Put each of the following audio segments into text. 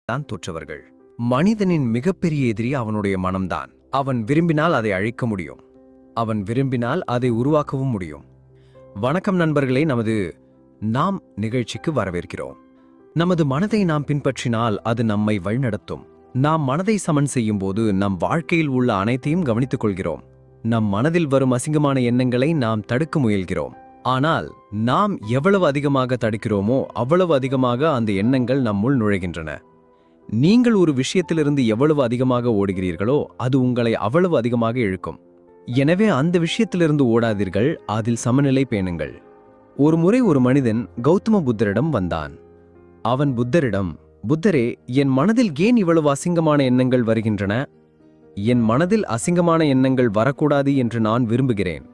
தான் தோற்றவர்கள். மனிதனின் மிகப்பெரிய எதிரி அவனுடைய மனம்தான். அவன் விரும்பினால் அதை அழிக்க முடியும். அவன் விரும்பினால் அதை உருவாக்கவும் முடியும். வணக்கம் நண்பர்களே, நமது நாம் நிகழ்ச்சிக்கு வரவேற்கிறோம். நமது மனதை நாம் பின்பற்றினால் அது நம்மை வழிநடத்தும். நாம் மனதை சமன் செய்யும் போது நம் வாழ்க்கையில் உள்ள அனைத்தையும் கவனித்துக் கொள்கிறோம். நம் மனதில் வரும் அசிங்கமான எண்ணங்களை நாம் தடுக்க முயல்கிறோம். ஆனால் நாம் எவ்வளவு அதிகமாக தடுக்கிறோமோ அவ்வளவு அதிகமாக அந்த எண்ணங்கள் நம்முள் நுழைகின்றன. நீங்கள் ஒரு விஷயத்திலிருந்து எவ்வளவு அதிகமாக ஓடுகிறீர்களோ அது உங்களை அவ்வளவு அதிகமாக இழுக்கும். எனவே அந்த விஷயத்திலிருந்து ஓடாதீர்கள், அதில் சமநிலை பேணுங்கள். ஒரு முறை ஒரு மனிதன் கௌதம புத்தரிடம் வந்தான். அவன் புத்தரிடம், புத்தரே, என் மனதில் ஏன் இவ்வளவு அசிங்கமான எண்ணங்கள் வருகின்றன? என் மனதில் அசிங்கமான எண்ணங்கள் வரக்கூடாது என்று நான் விரும்புகிறேன்.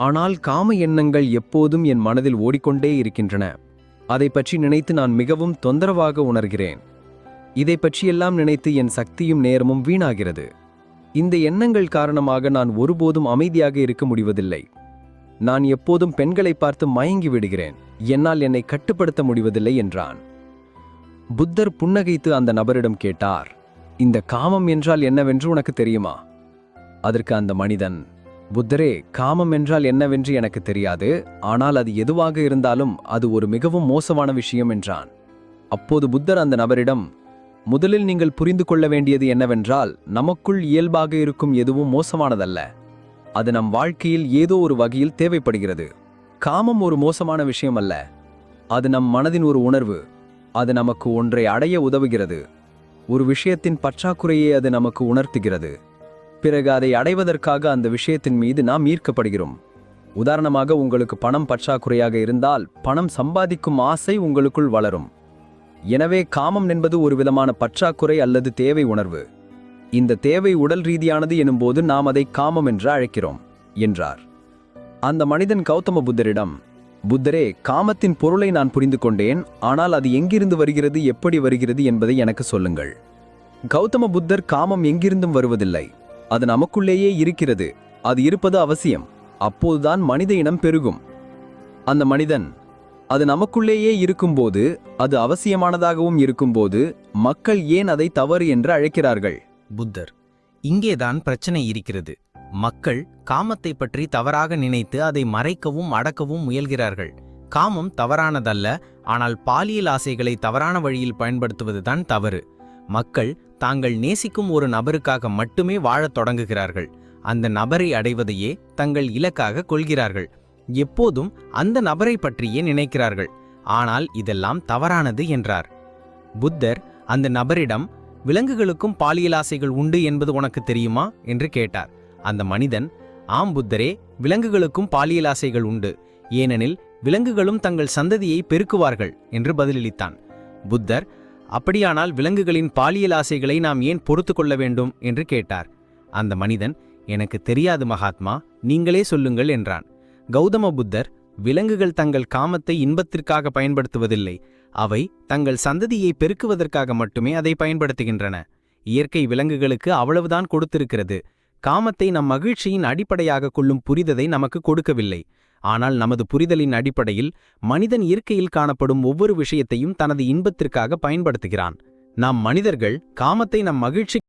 ஆனால் காம எண்ணங்கள் எப்போதும் என் மனதில் ஓடிக்கொண்டே இருக்கின்றன. அதை பற்றி நினைத்து நான் மிகவும் தொந்தரவாக உணர்கிறேன். இதை பற்றியெல்லாம் நினைத்து என் சக்தியும் நேரமும் வீணாகிறது. இந்த எண்ணங்கள் காரணமாக நான் ஒருபோதும் அமைதியாக இருக்க முடிவதில்லை. நான் எப்போதும் பெண்களை பார்த்து மயங்கி விடுகிறேன். என்னால் என்னை கட்டுப்படுத்த முடிவதில்லை என்றான். புத்தர் புன்னகைத்து அந்த நபரிடம் கேட்டார், இந்த காமம் என்றால் என்னவென்று உனக்கு தெரியுமா? அதற்கு அந்த மனிதன், புத்தரே, காமம் என்றால் என்னவென்று எனக்கு தெரியாது, ஆனால் அது எதுவாக இருந்தாலும் அது ஒரு மிகவும் மோசமான விஷயம் என்றான். அப்போது புத்தர் அந்த நபரிடம், முதலில் நீங்கள் புரிந்து கொள்ள வேண்டியது என்னவென்றால், நமக்குள் இயல்பாக இருக்கும் எதுவும் மோசமானதல்ல. அது நம் வாழ்க்கையில் ஏதோ ஒரு வகையில் தேவைப்படுகிறது. காமம் ஒரு மோசமான விஷயம் அல்ல. அது நம் மனதின் ஒரு உணர்வு. அது நமக்கு ஒன்றை அடைய உதவுகிறது. ஒரு விஷயத்தின் பற்றாக்குறையை அது நமக்கு உணர்த்துகிறது. பிறகு அதை அடைவதற்காக அந்த விஷயத்தின் மீது நாம் ஈர்க்கப்படுகிறோம். உதாரணமாக, உங்களுக்கு பணம் பற்றாக்குறையாக இருந்தால் பணம் சம்பாதிக்கும் ஆசை உங்களுக்குள் வளரும். எனவே காமம் என்பது ஒரு விதமான பற்றாக்குறை அல்லது தேவை உணர்வு. இந்த தேவை உடல் ரீதியானது எனும்போது நாம் அதை காமம் என்று அழைக்கிறோம் என்றார். அந்த மனிதன் கௌதம புத்தரிடம், புத்தரே, காமத்தின் பொருளை நான் புரிந்து கொண்டேன், ஆனால் அது எங்கிருந்து வருகிறது, எப்படி வருகிறது என்பதை எனக்கு சொல்லுங்கள். கௌதம புத்தர், காமம் எங்கிருந்தும் வருவதில்லை, அது நமக்குள்ளேயே இருக்கிறது. அது இருப்பது அவசியம். அப்போதுதான் மனித இனம் பெருகும். அந்த மனிதன், அது நமக்குள்ளேயே இருக்கும்போது, அது அவசியமானதாகவும் இருக்கும்போது மக்கள் ஏன் அதை தவறு என்று அழைக்கிறார்கள்? புத்தர், இங்கேதான் பிரச்சனை இருக்கிறது. மக்கள் காமத்தை பற்றி தவறாக நினைத்து அதை மறைக்கவும் அடக்கவும் முயல்கிறார்கள். காமம் தவறானதல்ல, ஆனால் பாலியல் ஆசைகளை தவறான வழியில் பயன்படுத்துவதுதான் தவறு. மக்கள் தாங்கள் நேசிக்கும் ஒரு நபருக்காக மட்டுமே வாழத் தொடங்குகிறார்கள். அந்த நபரை அடைவதையே தங்கள் இலக்காக கொள்கிறார்கள். எப்போதும் அந்த நபரை பற்றியே நினைக்கிறார்கள். ஆனால் இதெல்லாம் தவறானது என்றார். புத்தர் அந்த நபரிடம், விலங்குகளுக்கும் பாலியல் ஆசைகள் உண்டு என்பது உனக்கு தெரியுமா என்று கேட்டார். அந்த மனிதன், ஆம் புத்தரே, விலங்குகளுக்கும் பாலியல் ஆசைகள் உண்டு. ஏனெனில் விலங்குகளும் தங்கள் சந்ததியை பெருக்குவார்கள் என்று பதிலளித்தான். புத்தர், அப்படியானால் விலங்குகளின் பாலியல் ஆசைகளை நாம் ஏன் பொறுத்து கொள்ள வேண்டும் என்று கேட்டார். அந்த மனிதன், எனக்கு தெரியாது மகாத்மா, நீங்களே சொல்லுங்கள் என்றான். கௌதம புத்தர், விலங்குகள் தங்கள் காமத்தை இன்பத்திற்காக பயன்படுத்துவதில்லை. அவை தங்கள் சந்ததியை பெருக்குவதற்காக மட்டுமே அதை பயன்படுத்துகின்றன. இயற்கை விலங்குகளுக்கு அவ்வளவுதான் கொடுத்திருக்கிறது. காமத்தை நம் மகிழ்ச்சியின் அடிப்படையாக கொள்ளும் புரிதலை நமக்கு கொடுக்கவில்லை. ஆனால் நமது புரிதலின் அடிப்படையில் மனிதன் இயற்கையில் காணப்படும் ஒவ்வொரு விஷயத்தையும் தனது இன்பத்திற்காக பயன்படுத்துகிறான். நாம் மனிதர்கள் காமத்தை நம் மகிழ்ச்சி